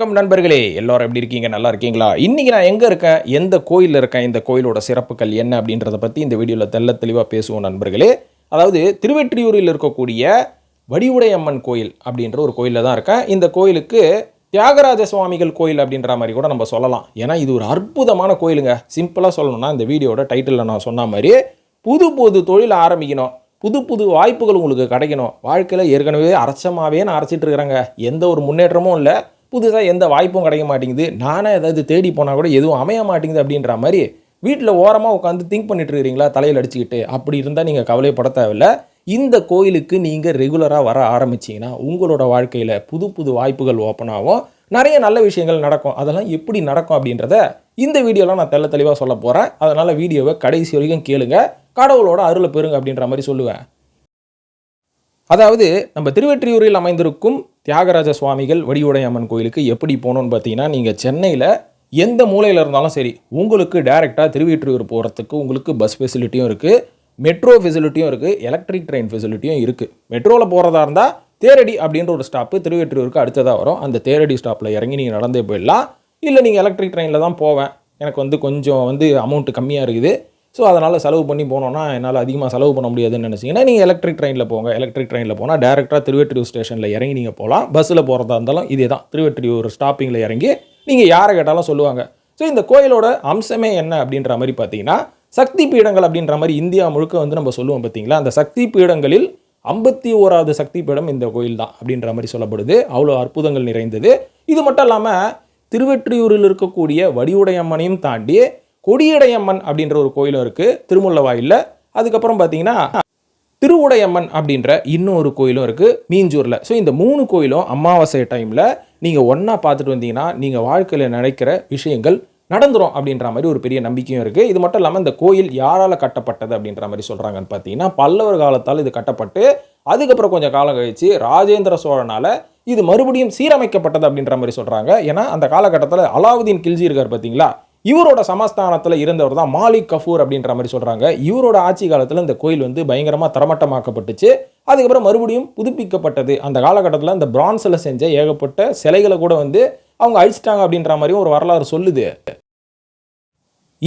வணக்கம் நண்பர்களே, எல்லாரும் எப்படி இருக்கீங்க? நல்லா இருக்கீங்களா? இன்னைக்கு நான் எங்க இருக்கேன், எந்த கோயில்ல இருக்கேன், இந்த கோயிலோட சிறப்புகள் என்ன அப்படின்றத பத்தி இந்த வீடியோல தெளிவா பேசுவோம் நண்பர்களே. அதாவது திருவெற்றியூரில் இருக்கக்கூடிய வடிவுடையம்மன் கோயில் அப்படின்ற ஒரு கோயில்ல தான் இருக்கேன். இந்த கோயிலுக்கு தியாகராஜ சுவாமிகள் கோயில் அப்படின்ற மாதிரி கூட நம்ம சொல்லலாம். ஏன்னா இது ஒரு அற்புதமான கோயிலுங்க. சிம்பிளா சொல்லணும்னா இந்த வீடியோட டைட்டில்ல நான் சொன்ன மாதிரி புது புது தொழில் ஆரம்பிக்கணும், புது புது வாய்ப்புகள் உங்களுக்கு கிடைக்கணும். வாழ்க்கையில் ஏற்கனவே அரைச்சமாகவே நான் அரைச்சிட்டு இருக்கிறேங்க. எந்த ஒரு முன்னேற்றமும் இல்லை, புதுசாக எந்த வாய்ப்பும் கிடைக்க மாட்டேங்குது. நானே ஏதாவது தேடி போனால் கூட எதுவும் அமைய மாட்டேங்குது அப்படின்ற மாதிரி வீட்டில் ஓரமாக உட்காந்து திங்க் பண்ணிட்டு இருக்கிறீங்களா, தலையில் அடிச்சுக்கிட்டு? அப்படி இருந்தால் நீங்கள் கவலைப்பட தேவையில்லை. இந்த கோயிலுக்கு நீங்கள் ரெகுலராக வர ஆரம்பிச்சிங்கன்னா உங்களோட வாழ்க்கையில் புது புது வாய்ப்புகள் ஓப்பன் ஆகும், நிறைய நல்ல விஷயங்கள் நடக்கும். அதெல்லாம் எப்படி நடக்கும் அப்படின்றத இந்த வீடியோலாம் நான் தெளிவாக சொல்ல போகிறேன். அதனால் வீடியோவை கடைசி வரைக்கும் கேளுங்க, கடவுளோட அருளை பெறுங்க அப்படின்ற மாதிரி சொல்லுவேன். அதாவது நம்ம திருவெற்றியூரில் அமைந்திருக்கும் தியாகராஜ சுவாமிகள் வடிவுடையம்மன் கோயிலுக்கு எப்படி போகணுன்னு பார்த்தீங்கன்னா, நீங்கள் சென்னையில் எந்த மூலையில் இருந்தாலும் சரி, உங்களுக்கு டைரெக்டாக திருவெற்றியூர் போகிறதுக்கு உங்களுக்கு பஸ் ஃபெசிலிட்டியும் இருக்குது, மெட்ரோ ஃபெசிலிட்டியும் இருக்குது, எலக்ட்ரிக் ட்ரெயின் ஃபெசிலிட்டியும் இருக்குது. மெட்ரோவில் போகிறதா இருந்தால் தேரடி அப்படின்ற ஒரு ஸ்டாப்பு திருவெற்றியூருக்கு அடுத்ததாக வரும். அந்த தேரடி ஸ்டாப்பில் இறங்கி நீங்கள் நடந்தே போயிடலாம். இல்லை நீங்கள் எலக்ட்ரிக் ட்ரெயினில் தான் போவேன், எனக்கு கொஞ்சம் அமௌண்ட்டு கம்மியாக இருக்குது, ஸோ அதனால் செலவு பண்ணி போனோன்னா என்னால் அதிகமாக செலவு பண்ண முடியாதுன்னு நினச்சிங்கன்னா நீங்கள் எலக்ட்ரிக் ட்ரெயினில் போங்க. எலக்ட்ரிக் ட்ரெயினில் போனால் டேரெக்டாக திருவெற்றியூர் ஸ்டேஷனில் இறங்கி நீங்கள் போகலாம். பஸ்ஸில் போகிறதா இருந்தாலும் இதே தான், திருவெற்றியூர் ஸ்டாப்பிங்கில் இறங்கி நீங்கள் யாரை கேட்டாலும் சொல்லுவாங்க. ஸோ இந்த கோயிலோட அம்சமே என்ன அப்படின்ற மாதிரி பார்த்தீங்கன்னா, சக்தி பீடங்கள் அப்படின்ற மாதிரி இந்தியா முழுக்க நம்ம சொல்லுவோம் பார்த்தீங்களா. அந்த சக்தி பீடங்களில் 51வது சக்தி பீடம் இந்த கோயில் தான் அப்படின்ற மாதிரி சொல்லப்படுது. அவ்வளோ அற்புதங்கள் நிறைந்தது. இது மட்டும் இல்லாமல் திருவெற்றியூரில் இருக்கக்கூடிய வடிவுடையம்மனையும் தாண்டி கொடியுடையம்மன் அப்படின்ற ஒரு கோயிலும் இருக்குது திருமுல்லவாயிலில். அதுக்கப்புறம் பார்த்தீங்கன்னா திருவுடையம்மன் அப்படின்ற இன்னொரு கோயிலும் இருக்குது மீஞ்சூரில். ஸோ இந்த 3 கோயிலும் அமாவாசை டைமில் நீங்கள் ஒன்றா பார்த்துட்டு வந்தீங்கன்னா நீங்கள் வாழ்க்கையில் நினைக்கிற விஷயங்கள் நடந்துரும் அப்படின்ற மாதிரி ஒரு பெரிய நம்பிக்கையும் இருக்குது. இது மட்டும் இல்லாமல் இந்த கோயில் யாரால் கட்டப்பட்டது அப்படின்ற மாதிரி சொல்கிறாங்கன்னு பார்த்தீங்கன்னா, பல்லவர் காலத்தால் இது கட்டப்பட்டு அதுக்கப்புறம் கொஞ்சம் காலம் கழித்து ராஜேந்திர சோழனால் இது மறுபடியும் சீரமைக்கப்பட்டது அப்படின்ற மாதிரி சொல்கிறாங்க. ஏன்னா அந்த காலகட்டத்தில் அலாவுதீன் கில்ஜி இருக்கார் பார்த்தீங்களா, இவரோட சமஸ்தானத்தில் இருந்தவர் தான் மாலிக் கஃபூர் அப்படின்ற மாதிரி சொல்கிறாங்க. இவரோட ஆட்சி காலத்தில் இந்த கோயில் பயங்கரமாக தரமட்டமாக்கப்பட்டுச்சு. அதுக்கப்புறம் மறுபடியும் புதுப்பிக்கப்பட்டது. அந்த காலகட்டத்தில் இந்த பிரான்ஸில் செஞ்ச ஏகப்பட்ட சிலைகளை கூட அவங்க அழிச்சிட்டாங்க அப்படின்ற மாதிரியும் ஒரு வரலாறு சொல்லுது.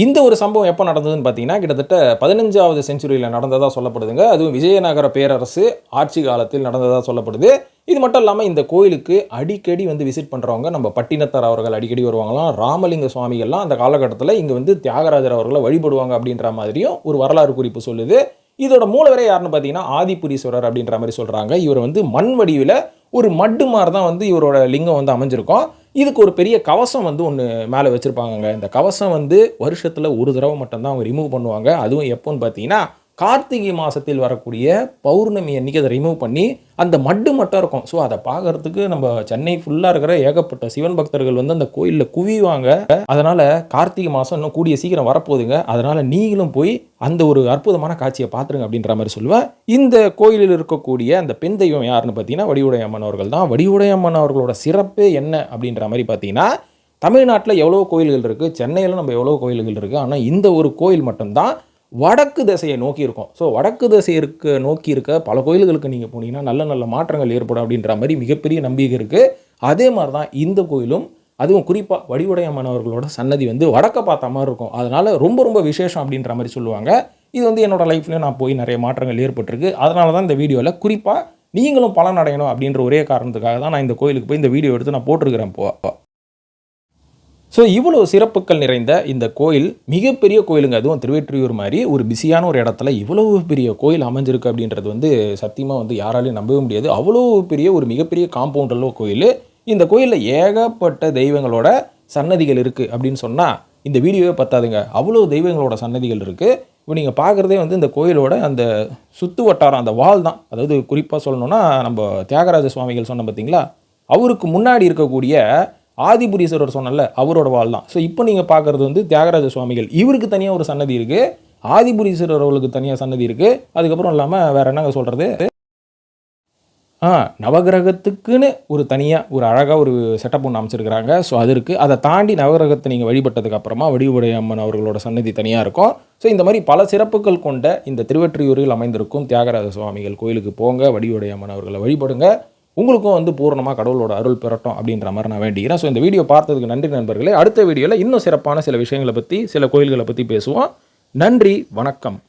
இந்த ஒரு சம்பவம் எப்போ நடந்ததுன்னு பார்த்தீங்கன்னா, கிட்டத்தட்ட 15வது செஞ்சுரியில் நடந்ததாக சொல்லப்படுதுங்க. அதுவும் விஜயநகர பேரரசு ஆட்சி காலத்தில் நடந்ததாக சொல்லப்படுது. இது மட்டும் இல்லாமல் இந்த கோயிலுக்கு அடிக்கடி விசிட் பண்ணுறவங்க நம்ம பட்டினத்தார் அவர்கள் அடிக்கடி வருவாங்களாம். ராமலிங்க சுவாமிகள்லாம் அந்த காலகட்டத்தில் இங்கே தியாகராஜர் அவர்களை வழிபடுவாங்க அப்படின்ற மாதிரியும் ஒரு வரலாறு குறிப்பு சொல்லுது. இதோட மூலவரே யாருன்னு பார்த்தீங்கன்னா ஆதிபுரீஸ்வரர் அப்படின்ற மாதிரி சொல்கிறாங்க. இவர் மண் வடிவில் ஒரு மட்டு மாதிரி தான் இவரோட லிங்கம் அமைஞ்சிருக்கும். இதுக்கு ஒரு பெரிய கவசம் ஒன்று மேலே வச்சுருப்பாங்க. இந்த கவசம் வருஷத்தில் ஒரு தடவை மட்டும்தான் அவங்க ரிமூவ் பண்ணுவாங்க. அதுவும் எப்போன்னு பார்த்தீங்கன்னா கார்த்திகை மாதத்தில் வரக்கூடிய பௌர்ணமி அன்றைக்கி அதை ரிமூவ் பண்ணி அந்த மட்டும் இருக்கும். ஸோ அதை பார்க்குறதுக்கு நம்ம சென்னை ஃபுல்லாக இருக்கிற ஏகப்பட்ட சிவன் பக்தர்கள் அந்த கோயிலில் குவிவாங்க. அதனால் கார்த்திகை மாதம் இன்னும் கூடிய சீக்கிரம் வரப்போகுதுங்க. அதனால் நீங்களும் போய் அந்த ஒரு அற்புதமான காட்சியை பார்த்துருங்க அப்படின்ற மாதிரி சொல்லுவேன். இந்த கோயிலில் இருக்கக்கூடிய அந்த பெண் தெய்வம் யாருன்னு பார்த்தீங்கன்னா வடிவுடையம்மன் அவர்கள் தான். வடிவுடையம்மன் அவர்களோட சிறப்பு என்ன அப்படின்ற மாதிரி பார்த்தீங்கன்னா, தமிழ்நாட்டில் எவ்வளோ கோயில்கள் இருக்குது, சென்னையில் நம்ம எவ்வளோ கோயில்கள் இருக்குது, ஆனால் இந்த ஒரு கோயில் மட்டும்தான் வடக்கு திசையை நோக்கி இருக்கும். ஸோ வடக்கு திசையை நோக்கி இருக்க பல கோயில்களுக்கு நீங்கள் போனீங்கன்னா நல்ல நல்ல மாற்றங்கள் ஏற்படும் அப்படின்ற மாதிரி மிகப்பெரிய நம்பிக்கை இருக்குது. அதே மாதிரி தான் இந்த கோயிலும், அதுவும் குறிப்பாக வடிவுடையம்மன் அவர்களோட சன்னதி வடக்க பார்த்த மாதிரி இருக்கும். அதனால் ரொம்ப ரொம்ப விசேஷம் அப்படின்ற மாதிரி சொல்லுவாங்க. இது என்னோட லைஃப்லேயும் நான் போய் நிறைய மாற்றங்கள் ஏற்பட்டிருக்கு. அதனால தான் இந்த வீடியோவில் குறிப்பாக நீங்களும் பலன் அடையணும் அப்படின்ற ஒரே காரணத்துக்காக தான் நான் இந்த கோயிலுக்கு போய் இந்த வீடியோ எடுத்து நான் போட்டிருக்கிறேன். ஸோ இவ்வளோ சிறப்புகள் நிறைந்த இந்த கோயில் மிகப்பெரிய கோயிலுங்க. அதுவும் திருவெற்றியூர் மாதிரி ஒரு பிஸியான ஒரு இடத்துல இவ்வளோ பெரிய கோயில் அமைஞ்சிருக்கு அப்படின்றது சத்தியமாக யாராலையும் நம்பவே முடியாது. அவ்வளோ பெரிய ஒரு மிகப்பெரிய காம்பவுண்டில் கோயில். இந்த கோயிலில் ஏகப்பட்ட தெய்வங்களோட சன்னதிகள் இருக்குது அப்படின்னு சொன்னால் இந்த வீடியோவே பத்தாதுங்க. அவ்வளோ தெய்வங்களோட சன்னதிகள் இருக்குது. இப்போ நீங்கள் பார்க்குறதே இந்த கோயிலோட அந்த சுற்று வட்டாரம், அந்த வால் தான். அதாவது குறிப்பாக சொல்லணுன்னா நம்ம தியாகராஜ சுவாமிகள் சொன்ன பார்த்தீங்களா, அவருக்கு முன்னாடி இருக்கக்கூடிய ஆதிபுரீஸ்வரர் சொன்னல அவரோட வாழ் தான். ஸோ இப்போ நீங்கள் பார்க்குறது தியாகராஜ சுவாமிகள், இவருக்கு தனியாக ஒரு சன்னதி இருக்குது, ஆதிபுரீஸ்வரர் அவர்களுக்கு தனியாக சன்னதி இருக்குது. அதுக்கப்புறம் இல்லாமல் வேறு என்னங்க சொல்கிறது, நவகிரகத்துக்குன்னு ஒரு தனியாக ஒரு அழகாக ஒரு செட்டப் ஒன்று அமைச்சிருக்கிறாங்க. ஸோ அது இருக்குது. அதை தாண்டி நவகிரகத்தை நீங்கள் வழிபட்டதுக்கு அப்புறமா வடிவுடையம்மன் அவர்களோட சன்னதி தனியாக இருக்கும். ஸோ இந்த மாதிரி பல சிறப்புகள் கொண்ட இந்த திருவெற்றியூரில் அமைந்திருக்கும் தியாகராஜ சுவாமிகள் கோயிலுக்கு போங்க, வடிவுடையம்மன் அவர்களை வழிபடுங்க. உங்களுக்கும் வந்து பூரணமாக கடவுளோட அருள் பெறட்டும் அப்படின்ற மாதிரி நான் வேண்டிக்கிறேன். ஸோ இந்த வீடியோ பார்த்ததுக்கு நன்றி நண்பர்களே. அடுத்த வீடியோவில் இன்னும் சிறப்பான சில விஷயங்களை பற்றி, சில கோயில்களை பற்றி பேசுவோம். நன்றி, வணக்கம்.